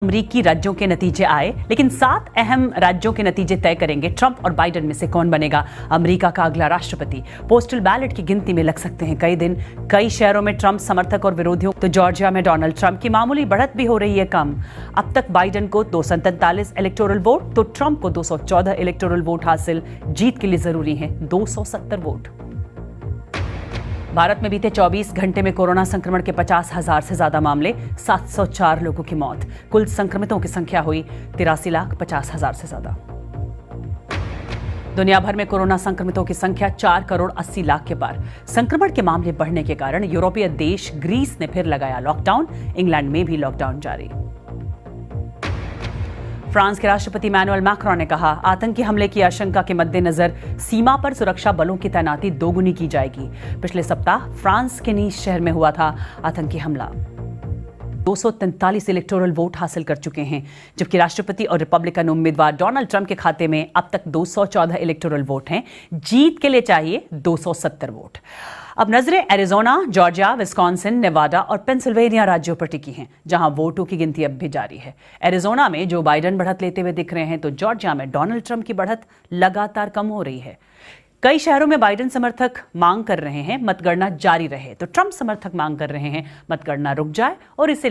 अमेरिकी राज्यों के नतीजे आए, लेकिन 7 अहम राज्यों के नतीजे तय करेंगे ट्रंप और बाइडेन में से कौन बनेगा अमेरिका का अगला राष्ट्रपति। पोस्टल बैलेट की गिनती में लग सकते हैं कई दिन। कई शहरों में ट्रंप समर्थक और विरोधियों, तो जॉर्जिया में डोनाल्ड ट्रंप की मामूली बढ़त भी हो रही है कम। अब तक बाइडेन को 243 इलेक्टोरल वोट तो ट्रंप को 214 इलेक्टोरल वोट हासिल। जीत के लिए जरूरी है 270 वोट। भारत में बीते 24 घंटे में कोरोना संक्रमण के 50,000 से ज्यादा मामले, 704 लोगों की मौत। कुल संक्रमितों की संख्या हुई 83,50,000 से ज्यादा। दुनिया भर में कोरोना संक्रमितों की संख्या 4,80,00,000 के पार। संक्रमण के मामले बढ़ने के कारण यूरोपीय देश ग्रीस ने फिर लगाया लॉकडाउन। इंग्लैंड में भी लॉकडाउन जारी। फ्रांस के राष्ट्रपति इमैनुअल मैक्रोन ने कहा, आतंकी हमले की आशंका के मद्देनजर सीमा पर सुरक्षा बलों की तैनाती दोगुनी की जाएगी। पिछले सप्ताह फ्रांस के नीस शहर में हुआ था आतंकी हमला। 243 इलेक्टोरल वोट हासिल कर चुके हैं, जबकि राष्ट्रपति और रिपब्लिकन उम्मीदवार डोनाल्ड ट्रंप के खाते में अब तक 214 इलेक्टोरल वोट हैं। जीत के लिए चाहिए 270 वोट। अब नजरें एरिजोना, जॉर्जिया, विस्कॉन्सिन, नेवाडा और पेंसिल्वेनिया राज्यों पर टिकी हैं, जहां वोटों की गिनती अब भी जारी है। एरिजोना में जो बाइडेन बढ़त लेते हुए दिख रहे हैं, तो जॉर्जिया में डोनाल्ड ट्रंप की बढ़त लगातार कम हो रही है। कई शहरों में बाइडेन समर्थक मांग कर रहे हैं मतगणना जारी रहे, तो ट्रंप समर्थक मांग कर रहे हैं मतगणना रुक जाए और इसे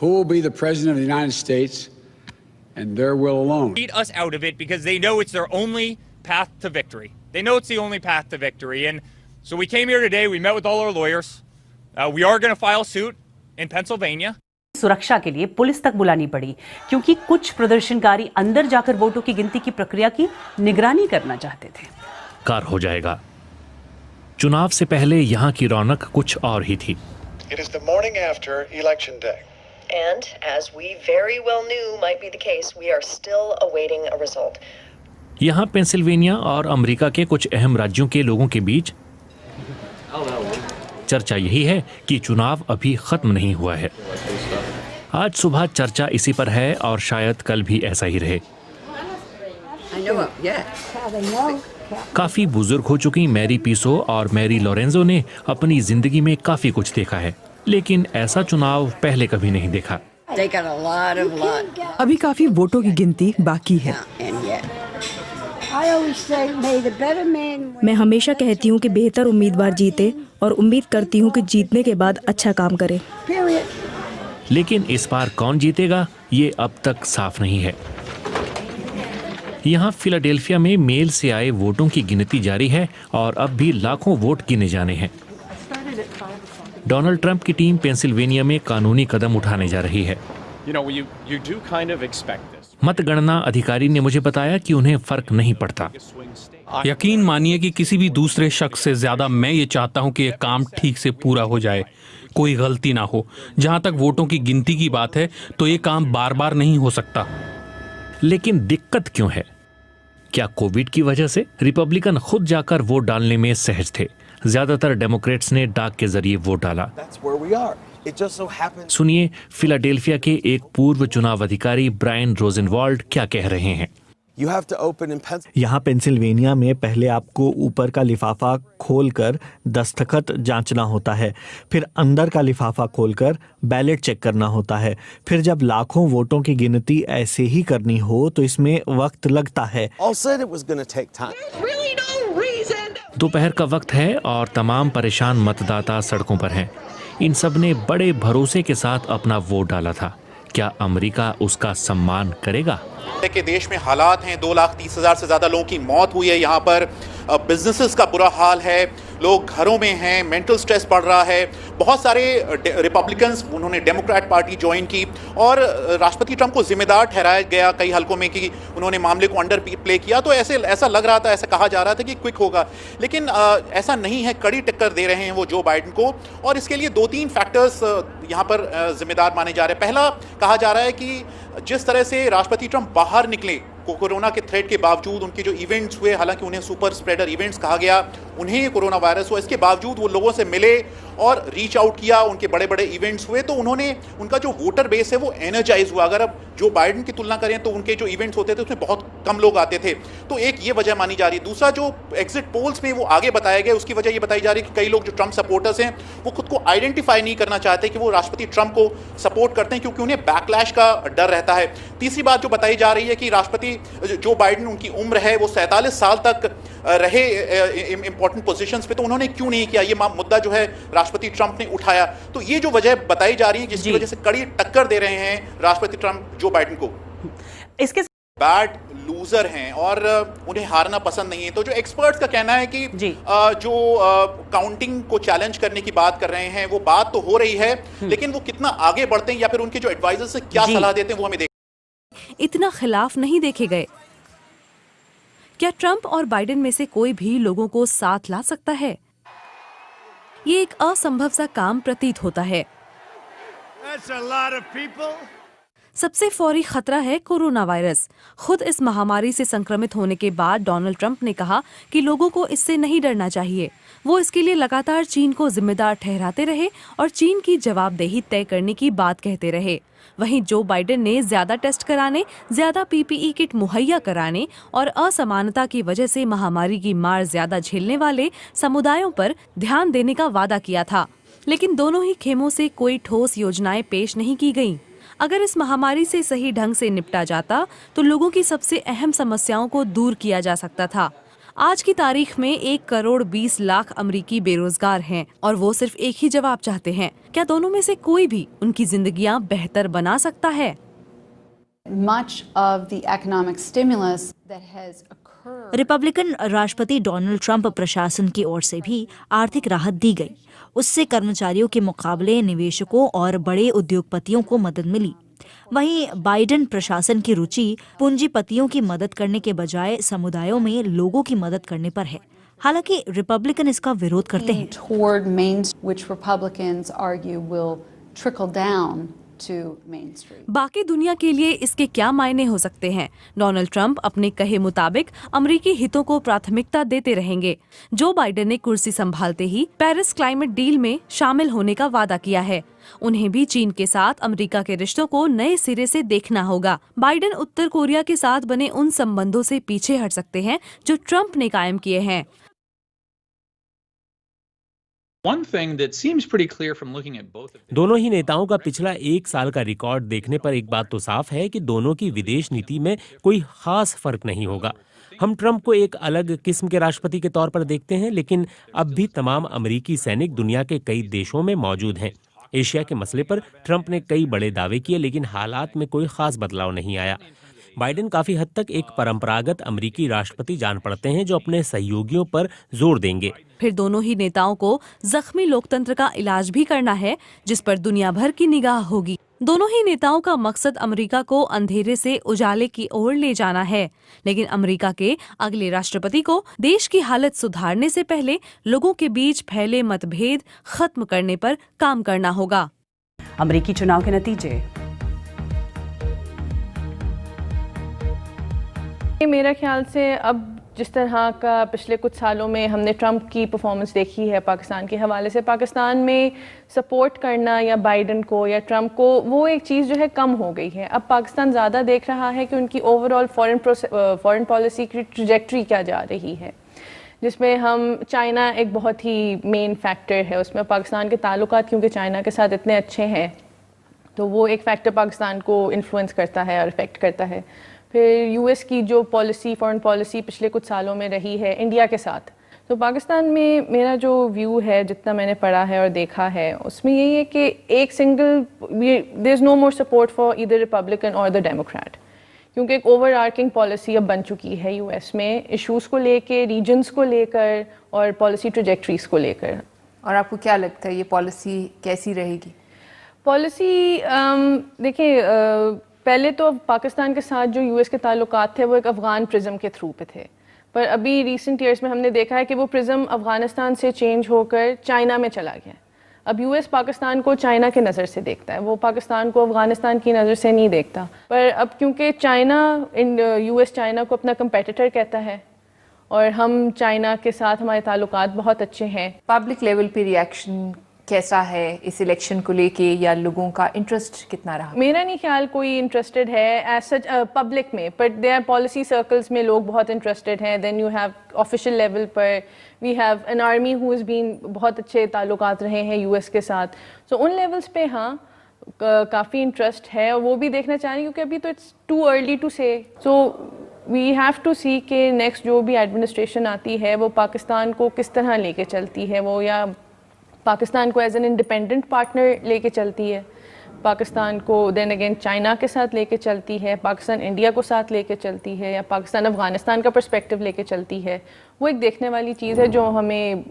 who will be the president of the United States, and their will alone. Beat us out of it because they know it's their only path to victory. They know it's the only path to victory. And so we came here today, we met with all our lawyers. We are going to file suit in Pennsylvania. सुरक्षा के लिए police तक बुलानी पड़ी, क्योंकि कुछ प्रदर्शनकारी अंदर जाकर वोटों की गिनती की प्रक्रिया की निगरानी करना चाहते थे। कार हो जाएगा। चुनाव से पहले यहाँ की रौनक कुछ और ही थी। It is the morning after election day. And as we very well knew might be the case, we are still awaiting a result. यहाँ पेंसिल्वेनिया और अमेरिका के कुछ अहम राज्यों के लोगों के बीच चर्चा यही है कि चुनाव अभी खत्म नहीं हुआ है। आज सुबह चर्चा इसी पर है और शायद कल भी ऐसा ही रहे। काफी बुजुर्ग हो चुकी मैरी पीसो और मैरी लोरेंजो ने अपनी जिंदगी में काफी कुछ देखा है, लेकिन ऐसा चुनाव पहले कभी नहीं देखा। अभी काफी वोटों की गिनती बाकी है। मैं हमेशा कहती हूँ कि बेहतर उम्मीदवार जीते और उम्मीद करती हूँ कि जीतने के बाद अच्छा काम करे। लेकिन इस बार कौन जीतेगा ये अब तक साफ नहीं है। यहाँ फिलाडेल्फिया में मेल से आए वोटों की गिनती जारी है और अब भी लाखों वोट गिने जाने हैं। डोनाल्ड ट्रंप की टीम पेंसिल्वेनिया में कानूनी कदम उठाने जा रही है। मतगणना अधिकारी ने मुझे बताया कि उन्हें फर्क नहीं पड़ता। यकीन मानिए कि किसी भी दूसरे शख्स से ज्यादा मैं ये चाहता हूं कि ये काम ठीक से पूरा हो जाए, कोई गलती ना हो। जहां तक वोटों की गिनती की बात है, तो ये काम बार बार नहीं हो सकता। लेकिन दिक्कत क्यों है? क्या कोविड की वजह से? रिपब्लिकन खुद जाकर वोट डालने में सहज थे। ज्यादातर डेमोक्रेट्स ने डाक के जरिए वोट डाला। सुनिए फिलाडेल्फिया के एक पूर्व चुनाव अधिकारी ब्रायन रोजेनवाल्ड क्या कह रहे हैं। यहाँ पेंसिल्वेनिया में पहले आपको ऊपर का लिफाफा खोलकर दस्तखत जांचना होता है, फिर अंदर का लिफाफा खोलकर बैलेट चेक करना होता है। फिर जब लाखों वोटों की गिनती ऐसे ही करनी हो तो इसमें वक्त लगता है। दोपहर का वक्त है और तमाम परेशान मतदाता सड़कों पर हैं। इन सब ने बड़े भरोसे के साथ अपना वोट डाला था। क्या अमेरिका उसका सम्मान करेगा? के देश में हालात हैं, 2,30,000 से ज्यादा लोगों की मौत हुई है। यहाँ पर बिजनेसेस का बुरा हाल है, लोग घरों में हैं, मेंटल स्ट्रेस बढ़ रहा है। बहुत सारे रिपब्लिकन्स उन्होंने डेमोक्रेट पार्टी ज्वाइन की और राष्ट्रपति ट्रंप को जिम्मेदार ठहराया गया कई हलकों में कि उन्होंने मामले को अंडर प्ले किया। तो ऐसा लग रहा था, ऐसा कहा जा रहा था कि क्विक होगा, लेकिन ऐसा नहीं है। कड़ी टक्कर दे रहे हैं वो जो बाइडेन को, और इसके लिए 2-3 फैक्टर्स यहाँ पर जिम्मेदार माने जा रहे हैं। पहला कहा जा रहा है कि जिस तरह से राष्ट्रपति ट्रंप बाहर निकले कोरोना के थ्रेट के बावजूद, उनके जो इवेंट्स हुए, हालांकि उन्हें सुपर स्प्रेडर इवेंट्स कहा गया, उन्हें कोरोना वायरस हुआ, इसके बावजूद वो लोगों से मिले और रीच आउट किया, उनके बड़े बड़े इवेंट्स हुए, तो उन्होंने उनका जो वोटर बेस है वो एनर्जाइज हुआ। अगर अब जो बाइडेन की तुलना करें तो उनके जो इवेंट्स होते थे उसमें बहुत कम लोग आते थे, तो एक ये वजह मानी जा रही है। दूसरा, जो एग्जिट पोल्स में वो आगे बताया गया उसकी वजह ये बताई जा रही है कि कई लोग जो ट्रंप सपोर्टर्स हैं वो खुद को आइडेंटिफाई नहीं करना चाहते कि वो राष्ट्रपति ट्रंप को सपोर्ट करते हैं, क्योंकि उन्हें बैकलैश का डर रहता है। तीसरी बात जो बताई जा रही है कि राष्ट्रपति जो बाइडेन, उनकी उम्र है वो 47 साल तक रहे इंपॉर्टेंट पोजीशंस पे, तो उन्होंने क्यों नहीं किया, ये मुद्दा जो है राष्ट्रपति ट्रंप ने उठाया। तो ये जो वजह बताई जा रही है जिसकी वजह से कड़ी टक्कर दे रहे हैं राष्ट्रपति ट्रंप जो बाइडेन को। इसके बैड लूजर हैं और उन्हें हारना पसंद नहीं है। तो जो एक्सपर्ट्स का कहना है कि जो काउंटिंग को चैलेंज करने की बात कर रहे हैं वो बात तो हो रही है, लेकिन वो कितना आगे बढ़ते हैं या फिर उनके जो एडवाइजर्स से क्या सलाह देते हैं वो हमें इतना खिलाफ नहीं देखे गए। क्या ट्रंप और बाइडेन में से कोई भी लोगों को साथ ला सकता है? ये एक असंभव सा काम प्रतीत होता है। सबसे फौरी खतरा है कोरोना वायरस। खुद इस महामारी से संक्रमित होने के बाद डोनाल्ड ट्रंप ने कहा कि लोगों को इससे नहीं डरना चाहिए। वो इसके लिए लगातार चीन को जिम्मेदार ठहराते रहे और चीन की जवाबदेही तय करने की बात कहते रहे। वहीं जो बाइडेन ने ज्यादा टेस्ट कराने, ज्यादा पीपीई किट मुहैया कराने और असमानता की वजह से महामारी की मार ज्यादा झेलने वाले समुदायों पर ध्यान देने का वादा किया था, लेकिन दोनों ही खेमों से कोई ठोस योजनाएं पेश नहीं की गईं। अगर इस महामारी से सही ढंग से निपटा जाता तो लोगों की सबसे अहम समस्याओं को दूर किया जा सकता था। आज की तारीख में 1 करोड़ 20 लाख अमरीकी बेरोजगार हैं और वो सिर्फ एक ही जवाब चाहते हैं, क्या दोनों में से कोई भी उनकी जिंदगियां बेहतर बना सकता है? रिपब्लिकन राष्ट्रपति डोनाल्ड ट्रंप प्रशासन की ओर से भी आर्थिक राहत दी गई। उससे कर्मचारियों के मुकाबले निवेशकों और बड़े उद्योगपतियों को मदद मिली। वहीं बाइडेन प्रशासन की रुचि पूंजीपतियों की मदद करने के बजाय समुदायों में लोगों की मदद करने पर है। हालांकि रिपब्लिकन इसका विरोध करते हैं। बाकी दुनिया के लिए इसके क्या मायने हो सकते हैं? डोनाल्ड ट्रंप अपने कहे मुताबिक अमेरिकी हितों को प्राथमिकता देते रहेंगे। जो बाइडेन ने कुर्सी संभालते ही पेरिस क्लाइमेट डील में शामिल होने का वादा किया है। उन्हें भी चीन के साथ अमेरिका के रिश्तों को नए सिरे से देखना होगा। बाइडेन उत्तर कोरिया के साथ बने उन संबंधों से पीछे हट सकते हैं जो ट्रंप ने कायम किए हैं। दोनों ही नेताओं का पिछला 1 साल का रिकॉर्ड देखने पर एक बात तो साफ है कि दोनों की विदेश नीति में कोई खास फर्क नहीं होगा। हम ट्रंप को एक अलग किस्म के राष्ट्रपति के तौर पर देखते हैं, लेकिन अब भी तमाम अमेरिकी सैनिक दुनिया के कई देशों में मौजूद हैं। एशिया के मसले पर ट्रंप ने कई बड़े दावे किए, लेकिन हालात में कोई खास बदलाव नहीं आया। बाइडेन काफी हद तक एक परंपरागत अमेरिकी राष्ट्रपति जान पड़ते हैं जो अपने सहयोगियों पर जोर देंगे। फिर दोनों ही नेताओं को जख्मी लोकतंत्र का इलाज भी करना है, जिस पर दुनिया भर की निगाह होगी। दोनों ही नेताओं का मकसद अमेरिका को अंधेरे से उजाले की ओर ले जाना है, लेकिन अमेरिका के अगले राष्ट्रपति को देश की हालत सुधारने से पहले लोगों के बीच फैले मतभेद खत्म करने पर काम करना होगा। अमेरिकी चुनाव के नतीजे। मेरा ख्याल से अब जिस तरह का पिछले कुछ सालों में हमने ट्रंप की परफॉर्मेंस देखी है पाकिस्तान के हवाले से, पाकिस्तान में सपोर्ट करना या बाइडेन को या ट्रंप को, वो एक चीज़ जो है कम हो गई है। अब पाकिस्तान ज़्यादा देख रहा है कि उनकी ओवरऑल फॉरेन पॉलिसी की ट्रैजेक्टरी क्या जा रही है, जिसमें हम चाइना एक बहुत ही मेन फैक्टर है उसमें। पाकिस्तान के ताल्लुकात क्योंकि चाइना के साथ इतने अच्छे हैं तो वो एक फैक्टर पाकिस्तान को इन्फ्लुएंस करता है और इफ़ेक्ट करता है। फिर यूएस की जो पॉलिसी, फॉरेन पॉलिसी पिछले कुछ सालों में रही है इंडिया के साथ, तो पाकिस्तान में मेरा जो व्यू है, जितना मैंने पढ़ा है और देखा है, उसमें यही है कि एक single there is no more support for either Republican और द डेमोक्रेट, क्योंकि एक ओवर आर्किंग पॉलिसी अब बन चुकी है यूएस में, इश्यूज़ को लेकर, रीजन्स को लेकर और पॉलिसी ट्रैजेक्टरीज को लेकर। और आपको क्या लगता है ये पॉलिसी कैसी रहेगी? पॉलिसी देखिए, पहले तो पाकिस्तान के साथ जो यूएस के ताल्लुकात थे वो एक अफ़गान प्रिज्म के थ्रू पे थे, पर अभी रिसेंट ईयर्स में हमने देखा है कि वो प्रिज्म अफ़गानिस्तान से चेंज होकर चाइना में चला गया। अब यूएस पाकिस्तान को चाइना के नज़र से देखता है, वो पाकिस्तान को अफ़गानिस्तान की नज़र से नहीं देखता। पर अब क्योंकि यूएस चाइना को अपना कंपेटिटर कहता है और हम चाइना के साथ हमारे ताल्लुकात बहुत अच्छे हैं। पब्लिक लेवल पे रिएक्शन कैसा है इस इलेक्शन को लेके, या लोगों का इंटरेस्ट कितना रहा? मेरा नहीं ख्याल कोई इंटरेस्टेड है एज सच पब्लिक में, बट देयर पॉलिसी सर्कल्स में लोग बहुत इंटरेस्टेड हैं. Then you have official level पर we have an army who is been, बहुत अच्छे ताल्लुकात रहे हैं यूएस के साथ. सो उन लेवल्स पे हाँ काफ़ी इंटरेस्ट है, और वो भी देखना चाहेंगे क्योंकि अभी तो इट्स टू अर्ली टू से. सो वी हैव टू सी कि नेक्स्ट जो भी एडमिनिस्ट्रेशन आती है वो पाकिस्तान को किस तरह लेके चलती है, वो या पाकिस्तान को एज एन इंडिपेंडेंट पार्टनर लेके चलती है, पाकिस्तान को देन अगेन चाइना के साथ लेके चलती है, पाकिस्तान इंडिया को साथ लेके चलती है, या पाकिस्तान अफगानिस्तान का पर्सपेक्टिव लेके चलती है. वो एक देखने वाली चीज़ है जो हमें